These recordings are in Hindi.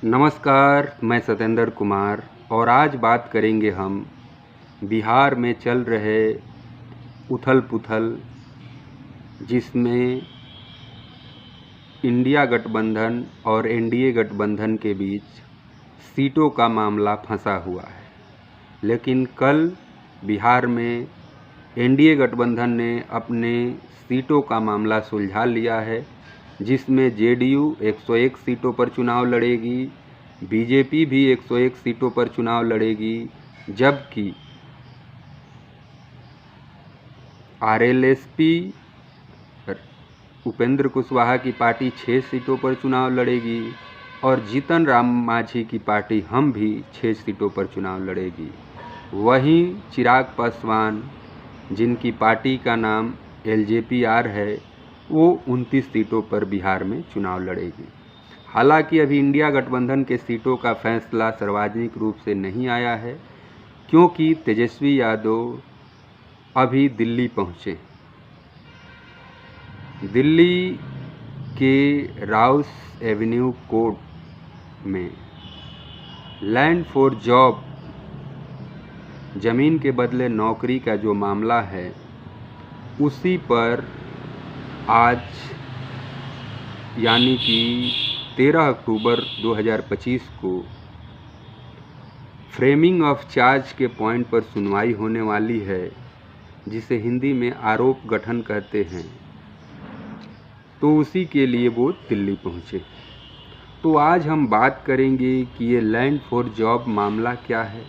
नमस्कार, मैं सत्येंद्र कुमार और आज बात करेंगे हम बिहार में चल रहे उथल-पुथल जिसमें इंडिया गठबंधन और एनडीए गठबंधन के बीच सीटों का मामला फंसा हुआ है। लेकिन कल बिहार में एनडीए गठबंधन ने अपने सीटों का मामला सुलझा लिया है, जिसमें जेडीयू 101 सीटों पर चुनाव लड़ेगी, बीजेपी भी 101 सीटों पर चुनाव लड़ेगी, जबकि आरएलएसपी उपेंद्र कुशवाहा की पार्टी 6 सीटों पर चुनाव लड़ेगी और जीतन राम मांझी की पार्टी हम भी 6 सीटों पर चुनाव लड़ेगी। वहीं चिराग पासवान, जिनकी पार्टी का नाम एलजेपीआर है, वो 29 सीटों पर बिहार में चुनाव लड़ेगी। हालांकि अभी इंडिया गठबंधन के सीटों का फैसला सार्वजनिक रूप से नहीं आया है, क्योंकि तेजस्वी यादव अभी दिल्ली पहुँचे। दिल्ली के राउस एवेन्यू कोर्ट में लैंड फॉर जॉब, ज़मीन के बदले नौकरी का जो मामला है, उसी पर आज यानी कि 13 अक्टूबर 2025 को फ्रेमिंग ऑफ चार्ज के पॉइंट पर सुनवाई होने वाली है, जिसे हिंदी में आरोप गठन कहते हैं। तो उसी के लिए वो दिल्ली पहुँचे। तो आज हम बात करेंगे कि ये लैंड फॉर जॉब मामला क्या है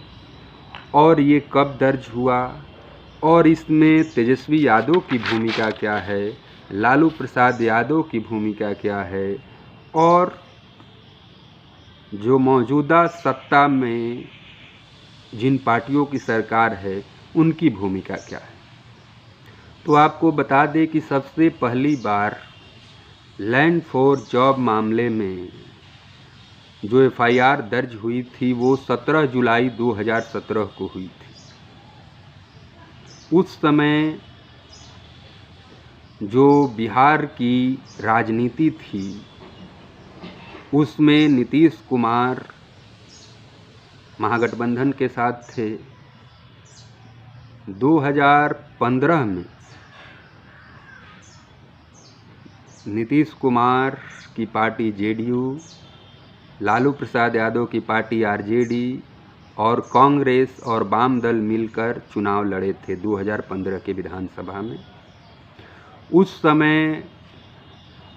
और ये कब दर्ज हुआ और इसमें तेजस्वी यादव की भूमिका क्या है, लालू प्रसाद यादव की भूमिका क्या है और जो मौजूदा सत्ता में जिन पार्टियों की सरकार है उनकी भूमिका क्या है। तो आपको बता दें कि सबसे पहली बार लैंड फॉर जॉब मामले में जो एफआईआर दर्ज हुई थी वो 17 जुलाई 2017 को हुई थी। उस समय जो बिहार की राजनीति थी उसमें नीतीश कुमार महागठबंधन के साथ थे। 2015 में नीतीश कुमार की पार्टी जेडीयू, लालू प्रसाद यादव की पार्टी आरजेडी और कांग्रेस और वाम दल मिलकर चुनाव लड़े थे 2015 के विधानसभा में। उस समय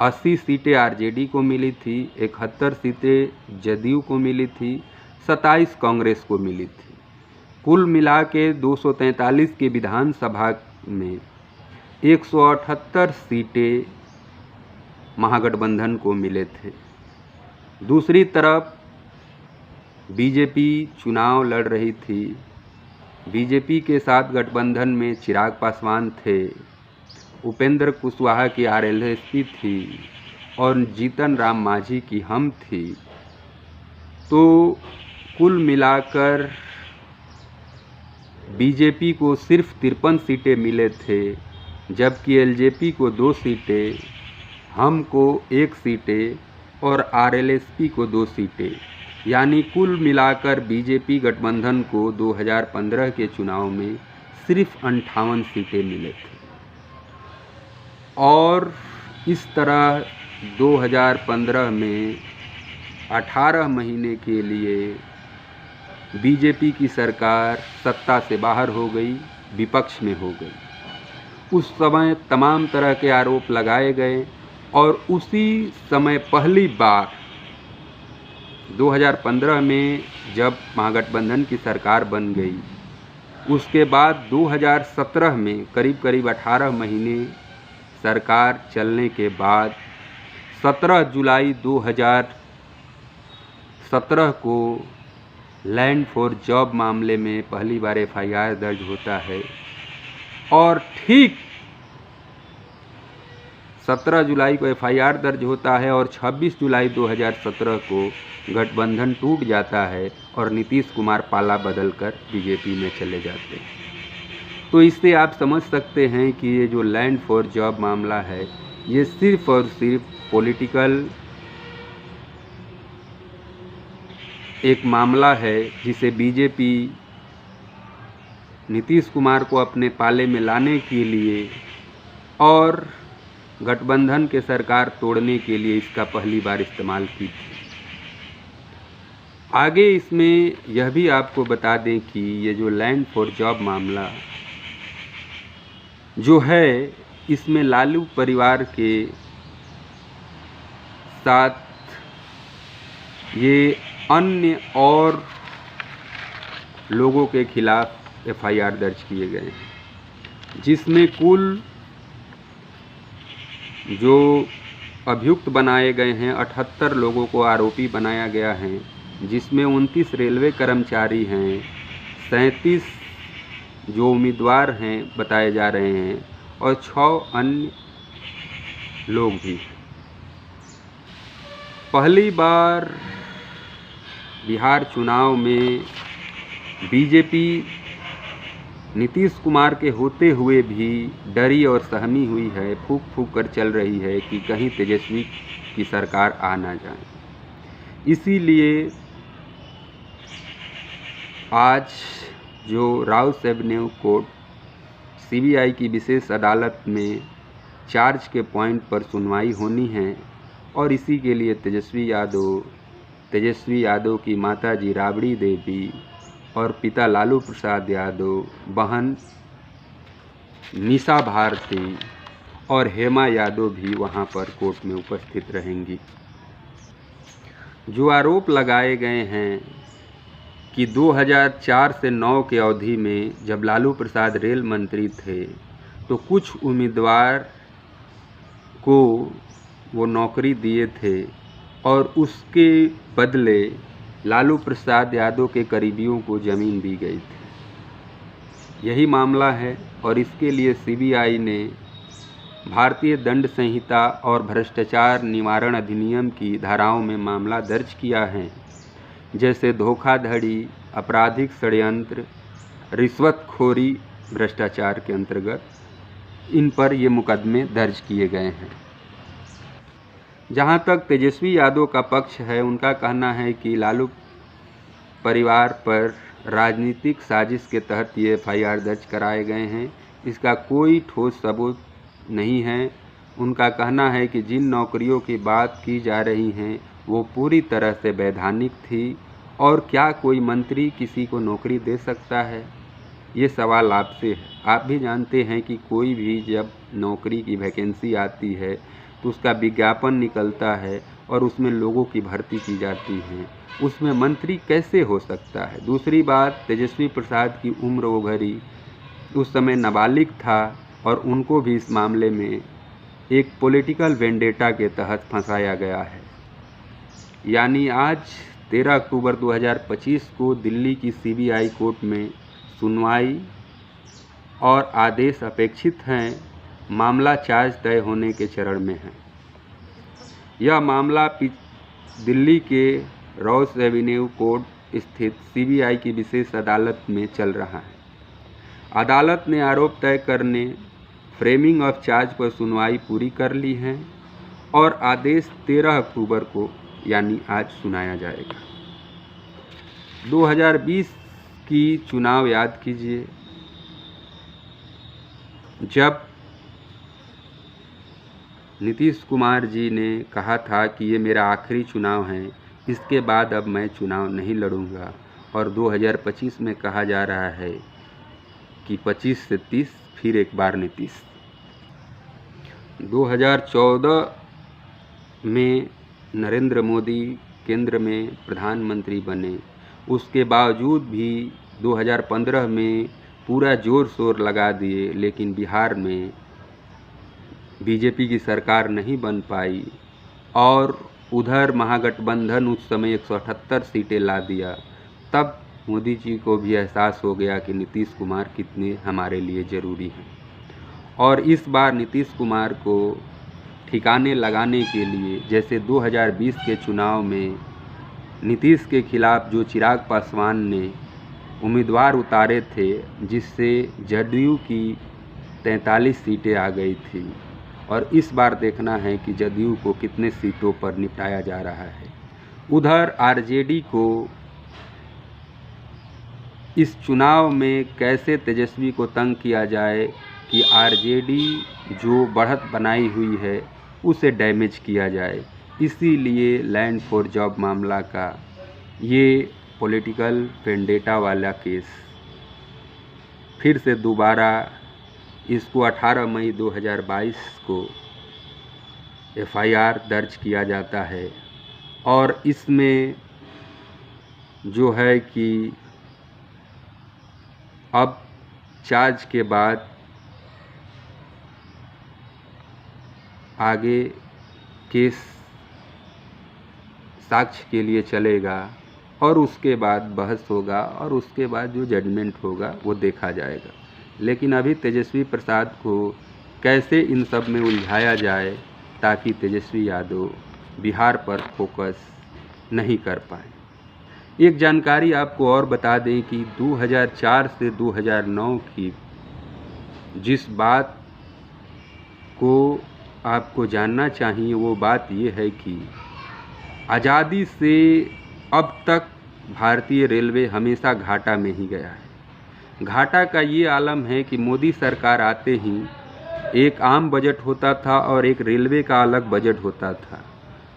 80 सीटें आरजेडी को मिली थी, 71 सीटें जदयू को मिली थी, 27 कांग्रेस को मिली थी। कुल मिला के 243 के विधानसभा में 178 सीटें महागठबंधन को मिले थे। दूसरी तरफ बीजेपी चुनाव लड़ रही थी। बीजेपी के साथ गठबंधन में चिराग पासवान थे, उपेंद्र कुशवाहा की आरएलएसपी थी और जीतन राम मांझी की हम थी। तो कुल मिलाकर बीजेपी को सिर्फ 53 सीटें मिले थे, जबकि एलजेपी को 2 सीटें, हमको 1 सीटें और आरएलएसपी को 2 सीटें, यानी कुल मिलाकर बीजेपी गठबंधन को 2015 के चुनाव में सिर्फ 58 सीटें मिले थे। और इस तरह 2015 में 18 महीने के लिए बीजेपी की सरकार सत्ता से बाहर हो गई, विपक्ष में हो गई। उस समय तमाम तरह के आरोप लगाए गए और उसी समय पहली बार 2015 में जब महागठबंधन की सरकार बन गई, उसके बाद 2017 में करीब 18 महीने सरकार चलने के बाद 17 जुलाई 2017 को लैंड फॉर जॉब मामले में पहली बार एफआईआर दर्ज होता है और ठीक 17 जुलाई को एफआईआर दर्ज होता है और 26 जुलाई 2017 को गठबंधन टूट जाता है और नीतीश कुमार पाला बदलकर बीजेपी में चले जाते हैं। तो इससे आप समझ सकते हैं कि ये जो लैंड फॉर जॉब मामला है, ये सिर्फ और सिर्फ पॉलिटिकल एक मामला है जिसे बीजेपी नीतीश कुमार को अपने पाले में लाने के लिए और गठबंधन के सरकार तोड़ने के लिए इसका पहली बार इस्तेमाल की थी। आगे इसमें यह भी आपको बता दें कि ये जो लैंड फॉर जॉब मामला जो है, इसमें लालू परिवार के साथ ये अन्य और लोगों के खिलाफ एफआईआर दर्ज किए गए हैं, जिसमें कुल जो अभियुक्त बनाए गए हैं 78 लोगों को आरोपी बनाया गया है, जिसमें 29 रेलवे कर्मचारी हैं, 37 जो उम्मीदवार हैं बताए जा रहे हैं और 6 अन्य लोग भी। पहली बार बिहार चुनाव में बीजेपी नीतीश कुमार के होते हुए भी डरी और सहमी हुई है, फूंक फूंक कर चल रही है कि कहीं तेजस्वी की सरकार आ ना जाए। इसीलिए आज जो राउस एवेन्यू कोर्ट सीबीआई की विशेष अदालत में चार्ज के पॉइंट पर सुनवाई होनी है और इसी के लिए तेजस्वी यादव की माताजी राबड़ी देवी और पिता लालू प्रसाद यादव, बहन निशा भारती और हेमा यादव भी वहां पर कोर्ट में उपस्थित रहेंगी। जो आरोप लगाए गए हैं कि 2004 से 9 के अवधि में जब लालू प्रसाद रेल मंत्री थे तो कुछ उम्मीदवार को वो नौकरी दिए थे और उसके बदले लालू प्रसाद यादव के करीबियों को ज़मीन दी गई थी। यही मामला है और इसके लिए सीबीआई ने भारतीय दंड संहिता और भ्रष्टाचार निवारण अधिनियम की धाराओं में मामला दर्ज किया है, जैसे धोखाधड़ी, आपराधिक षड्यंत्र, रिश्वतखोरी, भ्रष्टाचार के अंतर्गत इन पर ये मुकदमे दर्ज किए गए हैं। जहां तक तेजस्वी यादव का पक्ष है, उनका कहना है कि लालू परिवार पर राजनीतिक साजिश के तहत ये एफआईआर दर्ज कराए गए हैं, इसका कोई ठोस सबूत नहीं है। उनका कहना है कि जिन नौकरियों की बात की जा रही हैं वो पूरी तरह से वैधानिक थी और क्या कोई मंत्री किसी को नौकरी दे सकता है, ये सवाल आपसे है। आप भी जानते हैं कि कोई भी जब नौकरी की वैकेंसी आती है तो उसका विज्ञापन निकलता है और उसमें लोगों की भर्ती की जाती है, उसमें मंत्री कैसे हो सकता है। दूसरी बात, तेजस्वी प्रसाद की उम्र वो घड़ी उस समय नाबालिग था और उनको भी इस मामले में एक पॉलिटिकल वेंडेटा के तहत फंसाया गया है। यानी आज 13 अक्टूबर 2025 को दिल्ली की सीबीआई कोर्ट में सुनवाई और आदेश अपेक्षित हैं। मामला चार्ज तय होने के चरण में है। यह मामला दिल्ली के रॉस एवेन्यू कोर्ट स्थित सीबीआई की विशेष अदालत में चल रहा है। अदालत ने आरोप तय करने, फ्रेमिंग ऑफ चार्ज पर सुनवाई पूरी कर ली है और आदेश 13 अक्टूबर को यानी आज सुनाया जाएगा। 2020 की चुनाव याद कीजिए, जब नीतीश कुमार जी ने कहा था कि ये मेरा आखिरी चुनाव है, इसके बाद अब मैं चुनाव नहीं लड़ूंगा, और 2025 में कहा जा रहा है कि 25 से 30 फिर एक बार नीतीश। 2014 में नरेंद्र मोदी केंद्र में प्रधानमंत्री बने, उसके बावजूद भी 2015 में पूरा जोर शोर लगा दिए, लेकिन बिहार में बीजेपी की सरकार नहीं बन पाई और उधर महागठबंधन उस समय 178 सीटें ला दिया। तब मोदी जी को भी एहसास हो गया कि नीतीश कुमार कितने हमारे लिए ज़रूरी हैं, और इस बार नीतीश कुमार को ठिकाने लगाने के लिए, जैसे 2020 के चुनाव में नीतीश के खिलाफ जो चिराग पासवान ने उम्मीदवार उतारे थे, जिससे जदयू की 43 सीटें आ गई थी, और इस बार देखना है कि जदयू को कितने सीटों पर निपटाया जा रहा है। उधर आरजेडी को इस चुनाव में कैसे तेजस्वी को तंग किया जाए कि आरजेडी जो बढ़त बनाई हुई है उसे डैमेज किया जाए। इसीलिए लैंड फॉर जॉब मामला का ये पॉलिटिकल वेंडेटा वाला केस फिर से दोबारा इसको 18 मई 2022 को एफआईआर दर्ज किया जाता है और इसमें जो है कि अब चार्ज के बाद आगे केस साक्ष्य के लिए चलेगा और उसके बाद बहस होगा और उसके बाद जो जजमेंट होगा वो देखा जाएगा। लेकिन अभी तेजस्वी प्रसाद को कैसे इन सब में उलझाया जाए ताकि तेजस्वी यादव बिहार पर फोकस नहीं कर पाए। एक जानकारी आपको और बता दें कि 2004 से 2009 की जिस बात को आपको जानना चाहिए वो बात ये है कि आज़ादी से अब तक भारतीय रेलवे हमेशा घाटा में ही गया है। घाटा का ये आलम है कि मोदी सरकार आते ही एक आम बजट होता था और एक रेलवे का अलग बजट होता था,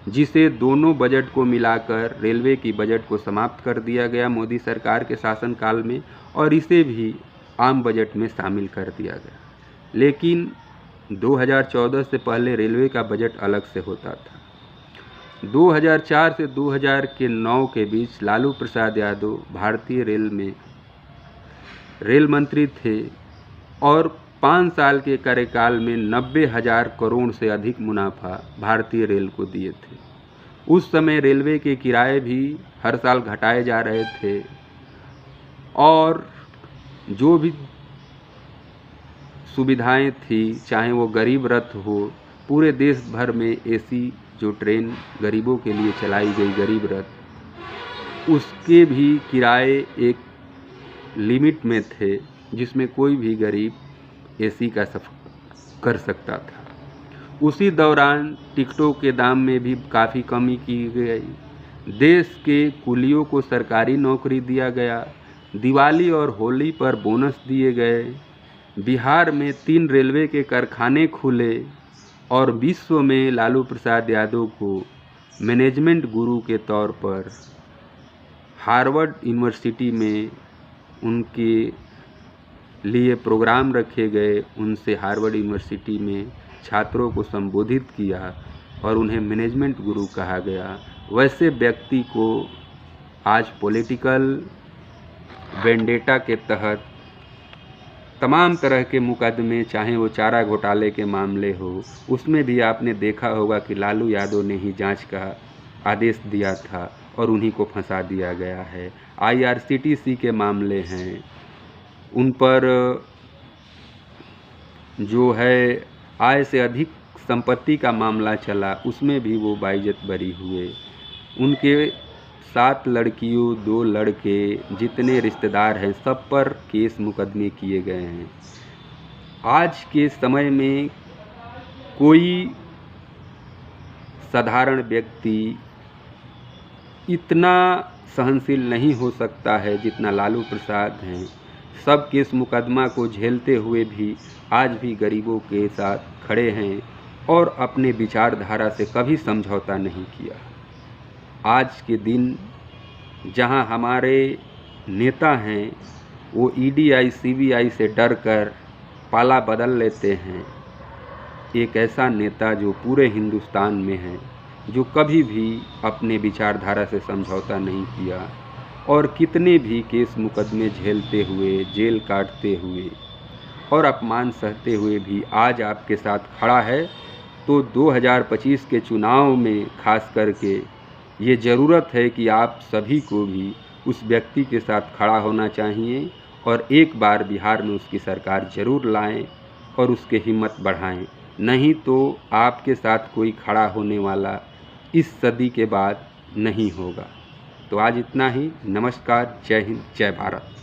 जिसे दोनों बजट को मिलाकर रेलवे की बजट को समाप्त कर दिया गया मोदी सरकार के शासनकाल में और इसे भी आम बजट में शामिल कर दिया गया। लेकिन 2014 से पहले रेलवे का बजट अलग से होता था। 2004 से 2009 के बीच लालू प्रसाद यादव भारतीय रेल में रेल मंत्री थे और 5 साल के कार्यकाल में 90,000 करोड़ से अधिक मुनाफा भारतीय रेल को दिए थे। उस समय रेलवे के किराए भी हर साल घटाए जा रहे थे और जो भी सुविधाएं थी, चाहे वो गरीब रथ हो, पूरे देश भर में एसी जो ट्रेन गरीबों के लिए चलाई गई गरीब रथ, उसके भी किराए एक लिमिट में थे जिसमें कोई भी गरीब एसी का सफ़र कर सकता था। उसी दौरान टिकटों के दाम में भी काफ़ी कमी की गई। देश के कुलियों को सरकारी नौकरी दिया गया। दिवाली और होली पर बोनस दिए गए। बिहार में 3 रेलवे के कारखाने खुले और विश्व में लालू प्रसाद यादव को मैनेजमेंट गुरु के तौर पर हार्वर्ड यूनिवर्सिटी में उनके लिए प्रोग्राम रखे गए। उनसे हार्वर्ड यूनिवर्सिटी में छात्रों को संबोधित किया और उन्हें मैनेजमेंट गुरु कहा गया। वैसे व्यक्ति को आज पॉलिटिकल वेंडेटा के तहत तमाम तरह के मुकदमे, चाहे वो चारा घोटाले के मामले हो, उसमें भी आपने देखा होगा कि लालू यादव ने ही जांच का आदेश दिया था और उन्हीं को फंसा दिया गया है। IRCTC के मामले हैं, उन पर जो है आय से अधिक संपत्ति का मामला चला, उसमें भी वो बाइज्जत बरी हुए। उनके 7 लड़कियों, 2 लड़के, जितने रिश्तेदार हैं, सब पर केस मुकदमे किए गए हैं। आज के समय में कोई साधारण व्यक्ति इतना सहनशील नहीं हो सकता है जितना लालू प्रसाद हैं। सब केस मुकदमा को झेलते हुए भी आज भी गरीबों के साथ खड़े हैं और अपने विचारधारा से कभी समझौता नहीं किया। आज के दिन जहां हमारे नेता हैं वो EDI CBI से डरकर पाला बदल लेते हैं, एक ऐसा नेता जो पूरे हिंदुस्तान में है, जो कभी भी अपने विचारधारा से समझौता नहीं किया और कितने भी केस मुकदमे झेलते हुए, जेल काटते हुए और अपमान सहते हुए भी आज आपके साथ खड़ा है, तो 2025 के चुनाव में खास करके ये ज़रूरत है कि आप सभी को भी उस व्यक्ति के साथ खड़ा होना चाहिए और एक बार बिहार में उसकी सरकार ज़रूर लाएं और उसके हिम्मत बढ़ाएं। नहीं तो आपके साथ कोई खड़ा होने वाला इस सदी के बाद नहीं होगा। तो आज इतना ही। नमस्कार, जय हिंद, जय भारत।